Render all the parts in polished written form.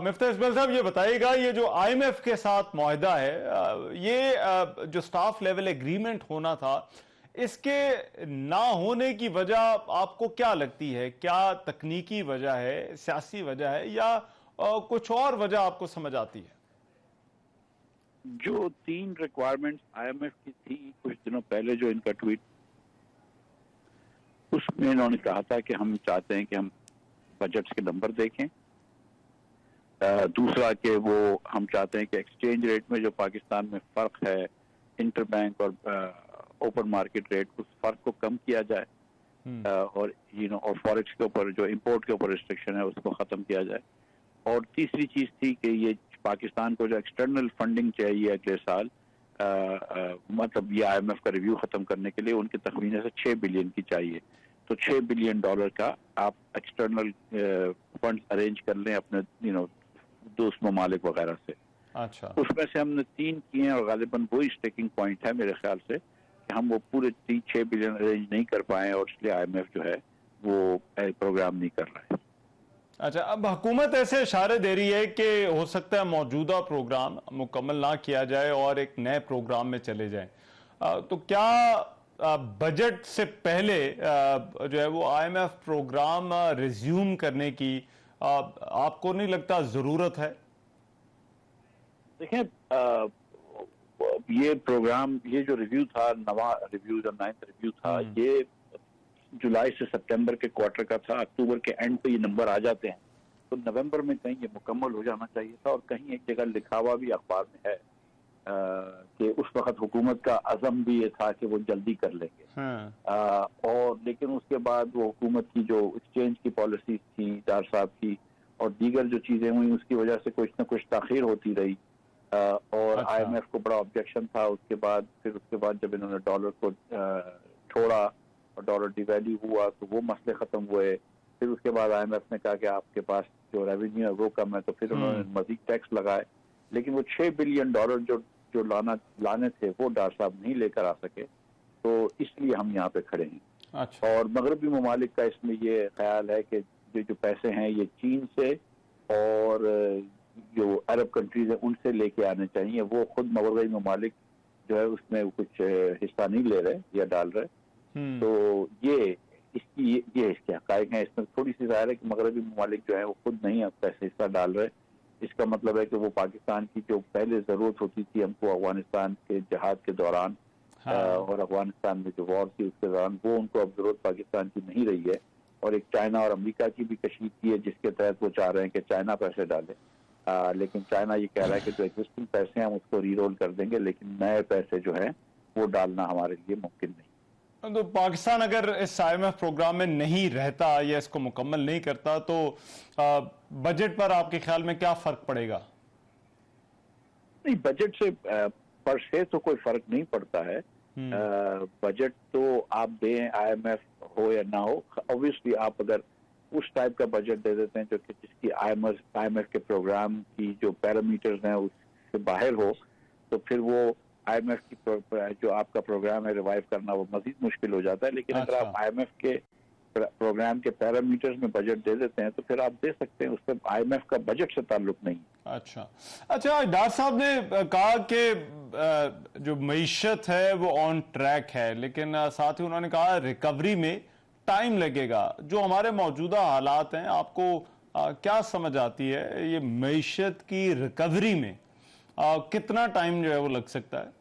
मिफ्ता इस्माइल साहब, ये बताइएगा, ये जो आईएमएफ के साथ मुआहदा है, ये जो स्टाफ लेवल एग्रीमेंट होना था, इसके ना होने की वजह आपको क्या लगती है? क्या तकनीकी वजह है, सियासी वजह है, या कुछ और वजह आपको समझ आती है? जो 3 रिक्वायरमेंट्स आईएमएफ की थी कुछ दिनों पहले, जो इनका ट्वीट, उसमें इन्होंने कहा था कि हम चाहते हैं कि हम बजट्स के नंबर देखें। दूसरा कि वो हम चाहते हैं कि एक्सचेंज रेट में जो पाकिस्तान में फर्क है इंटरबैंक और ओपन मार्केट रेट, उस फर्क को कम किया जाए, और और फॉरेक्स के ऊपर जो इंपोर्ट के ऊपर रिस्ट्रिक्शन है उसको खत्म किया जाए। और तीसरी चीज थी कि ये पाकिस्तान को जो एक्सटर्नल फंडिंग चाहिए अगले साल, मतलब ये आईएमएफ का रिव्यू खत्म करने के लिए उनके तखमीने से 6 बिलियन की चाहिए। तो $6 बिलियन का आप एक्सटर्नल फंड अरेंज कर लें अपने दोस्त ममालिक वगैरह से। अच्छा, उसमें से हमने 3 किए हैं और गालिबन वही स्टेकिंग पॉइंट है मेरे ख्याल से कि हम वो पूरे 6 बिलियन अरेंज नहीं कर पाए और इसलिए आईएमएफ जो है वो प्रोग्राम नहीं कर रहा है। अच्छा, अब हुकूमत ऐसे इशारे दे रही है कि हो सकता है मौजूदा प्रोग्राम मुकम्मल ना किया जाए और एक नए प्रोग्राम में चले जाएं। तो क्या बजट से पहले जो है वो आईएमएफ प्रोग्राम रिज्यूम करने की आपको नहीं लगता जरूरत है? देखें, ये प्रोग्राम, ये जो रिव्यू था, नवा रिव्यू, जो 9th रिव्यू था, ये जुलाई से सितंबर के क्वार्टर का था। अक्टूबर के एंड पे ये नंबर आ जाते हैं, तो नवंबर में कहीं ये मुकम्मल हो जाना चाहिए था। और कहीं एक जगह लिखा हुआ भी अखबार में है कि उस वक्त हुकूमत का अज़म भी ये था कि वो जल्दी कर लेंगे। और लेकिन उसके बाद वो हुकूमत की जो एक्सचेंज की पॉलिसी थी डार साहब की और दीगर जो चीजें हुई, उसकी वजह से कुछ ना कुछ ताखीर होती रही। और अच्छा। आईएमएफ को बड़ा ऑब्जेक्शन था। उसके बाद जब इन्होंने डॉलर को छोड़ा और डॉलर डिवैल्यू हुआ तो वो मसले खत्म हुए। फिर उसके बाद आईएमएफ ने कहा कि आपके पास जो रेवेन्यू है वो कम है, तो फिर उन्होंने मजीद टैक्स लगाए। लेकिन वो $6 बिलियन जो लाने थे वो डार साहब नहीं लेकर आ सके, तो इसलिए हम यहाँ पे खड़े हैं। अच्छा। और मगरबी ममालिक का इसमें ये ख्याल है कि जो पैसे हैं ये चीन से और जो अरब कंट्रीज है उनसे लेके आने चाहिए। वो खुद मगरबी ममालिक जो है उसमें कुछ हिस्सा नहीं ले रहे या डाल रहे। तो ये इसके हकायक हैं। इसमें थोड़ी सी जाहिर है कि मगरबी ममालिक जो है वो खुद नहीं पैसे हिस्सा डाल रहे। इसका मतलब है कि वो पाकिस्तान की जो पहले जरूरत होती थी हमको अफगानिस्तान के जहाद के दौरान, और अफगानिस्तान में जो वॉर थी उसके दौरान, वो उनको अब जरूरत पाकिस्तान की नहीं रही है। और एक चाइना और अमेरिका की भी कशीद की है जिसके तहत वो चाह रहे हैं कि चाइना पैसे डाले। लेकिन चाइना ये कह रहा है कि जो एग्जिस्टिंग पैसे हैं हम उसको रीरोल कर देंगे, लेकिन नए पैसे जो है वो डालना हमारे लिए मुमकिन नहीं। तो पाकिस्तान अगर इस आईएमएफ प्रोग्राम में नहीं रहता या इसको मुकम्मल नहीं करता तो बजट पर आपके ख्याल में क्या फर्क पड़ेगा? नहीं, बजट से पर से तो कोई फर्क नहीं पड़ता है। बजट तो आप दें, आईएमएफ हो या ना हो, ऑब्वियसली आप अगर उस टाइप का बजट दे देते हैं जो कि जिसकी आईएमएफ के प्रोग्राम की जो पैरामीटर्स हैं उससे बाहर हो, तो फिर वो आईएमएफ की जो आपका प्रोग्राम है रिवाइव करना वो मजीद मुश्किल हो जाता है। लेकिन अगर आप आईएमएफ के प्रोग्राम के पैरामीटर्स में बजट दे देते हैं तो फिर आप दे सकते हैं, उससे आईएमएफ का बजट से ताल्लुक नहीं। अच्छा, डार साहब ने कहा कि जो मईशत है वो ऑन ट्रैक है, लेकिन साथ ही उन्होंने कहा रिकवरी में टाइम लगेगा। जो हमारे मौजूदा हालात हैं, आपको क्या समझ आती है ये मईशत की रिकवरी में कितना टाइम जो है वो लग सकता है?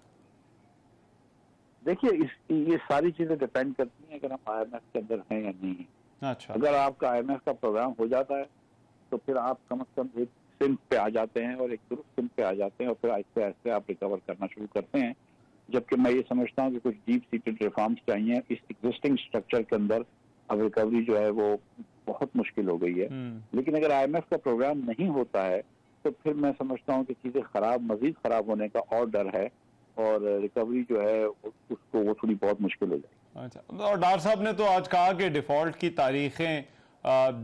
देखिए, ये सारी चीजें डिपेंड करती हैं अगर हम आईएमएफ के अंदर हैं या नहीं। अच्छा। अगर आपका आईएमएफ का प्रोग्राम हो जाता है तो फिर आप कम से कम एक सिम पे आ जाते हैं और एक दुरुस्त सिम पे आ जाते हैं और फिर आहिस्ते आहिस्ते आप रिकवर करना शुरू करते हैं। जबकि मैं ये समझता हूँ कि कुछ डीप सीटेड रिफॉर्म्स चाहिए इस एग्जिस्टिंग स्ट्रक्चर के अंदर। अब रिकवरी जो है वो बहुत मुश्किल हो गई है। लेकिन अगर आईएमएफ का प्रोग्राम नहीं होता है तो फिर मैं समझता हूँ कि चीजें मजीद खराब होने का और डर है और रिकवरी जो है उसको वो थोड़ी बहुत मुश्किल हो जाएगी। अच्छा, और डार साहब ने तो आज कहा कि डिफॉल्ट की तारीखें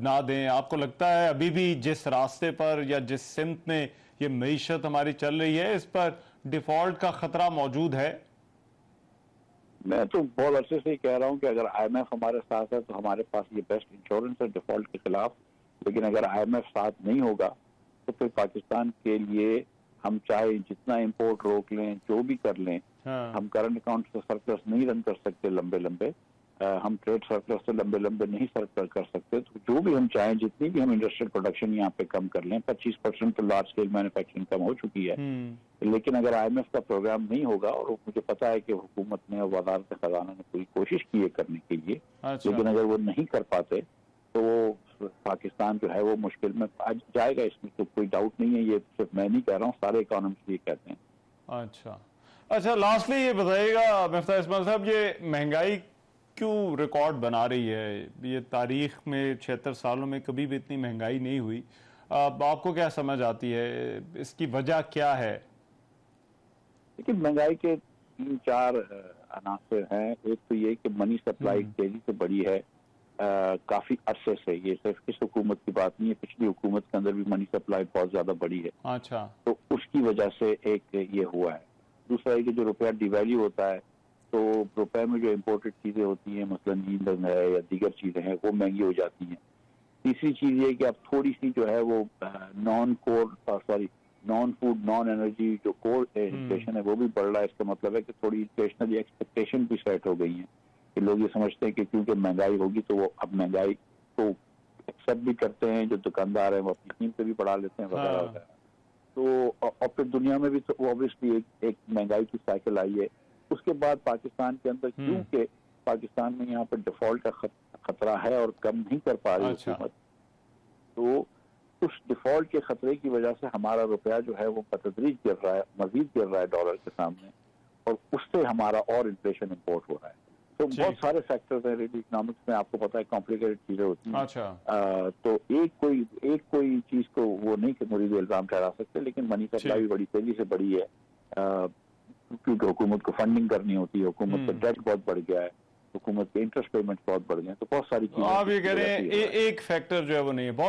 ना दें। आपको लगता है अभी भी जिस रास्ते पर या जिस सिमत में ये मईशत हमारी चल रही है इस पर डिफॉल्ट का खतरा मौजूद है? मैं तो बहुत अरसे से ही कह रहा हूँ कि अगर आईएमएफ हमारे साथ है तो हमारे पास ये बेस्ट इंश्योरेंस है डिफॉल्ट के खिलाफ। लेकिन अगर आईएमएफ साथ नहीं होगा तो फिर पाकिस्तान के लिए हम चाहे जितना इंपोर्ट रोक लें, जो भी कर लें, हाँ, हम करंट अकाउंट से सरप्लस नहीं रन कर सकते लंबे लंबे, हम ट्रेड सरप्लस से लंबे लंबे नहीं सरप्लस कर सकते। तो जो भी हम चाहें, जितनी भी हम इंडस्ट्रियल प्रोडक्शन यहाँ पे कम कर लें, 25% तो लार्ज स्केल मैन्युफैक्चरिंग कम हो चुकी है, लेकिन अगर IMF का प्रोग्राम नहीं होगा, और मुझे पता है कि हुकूमत ने और वजारत खजाना ने पूरी कोशिश की है करने के लिए, अच्छा, लेकिन अगर वो नहीं कर पाते तो वो पाकिस्तान जो है वो मुश्किल में आ जाएगा। इसमें तो कोई डाउट नहीं है, ये सिर्फ मैं नहीं कह रहा हूँ, सारे इकोनॉमिस्ट ये कहते हैं। अच्छा, अच्छा। लास्टली ये बताइएगा मिफ्ता इस्माइल साहब, ये महंगाई क्यों रिकॉर्ड बना रही है? ये तारीख में 76 सालों में कभी भी इतनी महंगाई नहीं हुई। अब आपको क्या समझ आती है, इसकी वजह क्या है? लेकिन महंगाई के 3-4 अनासर हैं। एक तो ये कि मनी सप्लाई तेजी से बढ़ी है काफी अरसे से, ये सिर्फ इस हुकूमत की बात नहीं है, पिछली हुकूमत के अंदर भी मनी सप्लाई बहुत ज्यादा बढ़ी है। अच्छा, तो उसकी वजह से एक ये हुआ है। दूसरा है कि जो रुपया डिवैल्यू होता है, तो रुपए में जो इम्पोर्टेड चीजें होती हैं, मसलन ईंधन है या दीगर चीजें हैं, वो महंगी हो जाती हैं। तीसरी चीज ये कि अब थोड़ी सी जो है वो नॉन फूड नॉन एनर्जी जो कोर इन्फ्लेशन है वो भी बढ़ रहा है। इसका मतलब है कि थोड़ी इन्फ्लेशनरी एक्सपेक्टेशन भी सेट हो गई है, कि लोग ये समझते हैं कि क्योंकि महंगाई होगी तो वो अब महंगाई को एक्सेप्ट भी करते हैं, जो दुकानदार हैं वो अपनी कीमतें भी बढ़ा लेते हैं वगैरह वगैरह। तो और फिर दुनिया में भी तो ऑब्वियसली एक महंगाई की साइकिल आई है। उसके बाद पाकिस्तान के अंदर, क्योंकि पाकिस्तान में यहाँ पर डिफॉल्ट का खतरा है और कम नहीं कर पा रही हुकूमत, तो उस डिफॉल्ट के खतरे की वजह से हमारा रुपया जो है वो बतदरीज गिर रहा है, मजीद गिर रहा है डॉलर के सामने, और उससे हमारा और इन्फ्लेशन इम्पोर्ट हो रहा है। तो बहुत सारे फैक्टर्स हैं इकोनॉमिक्स में, आपको पता है कॉम्प्लिकेटेड चीजें होती हैं। अच्छा, तो एक कोई चीज को वो नहीं मुरीद इल्जाम ठहरा सकते, लेकिन मनी सप्लाई भी बड़ी तेजी से बढ़ी है, क्योंकि हुकूमत को फंडिंग करनी होती है, हुकूमत का डेट बहुत बढ़ गया है, हुकूमत के इंटरेस्ट पेमेंट बहुत बढ़ गए हैं, तो बहुत सारी चीजें। आप ये कह रहे हैं एक फैक्टर जो है वो नहीं है, बहुत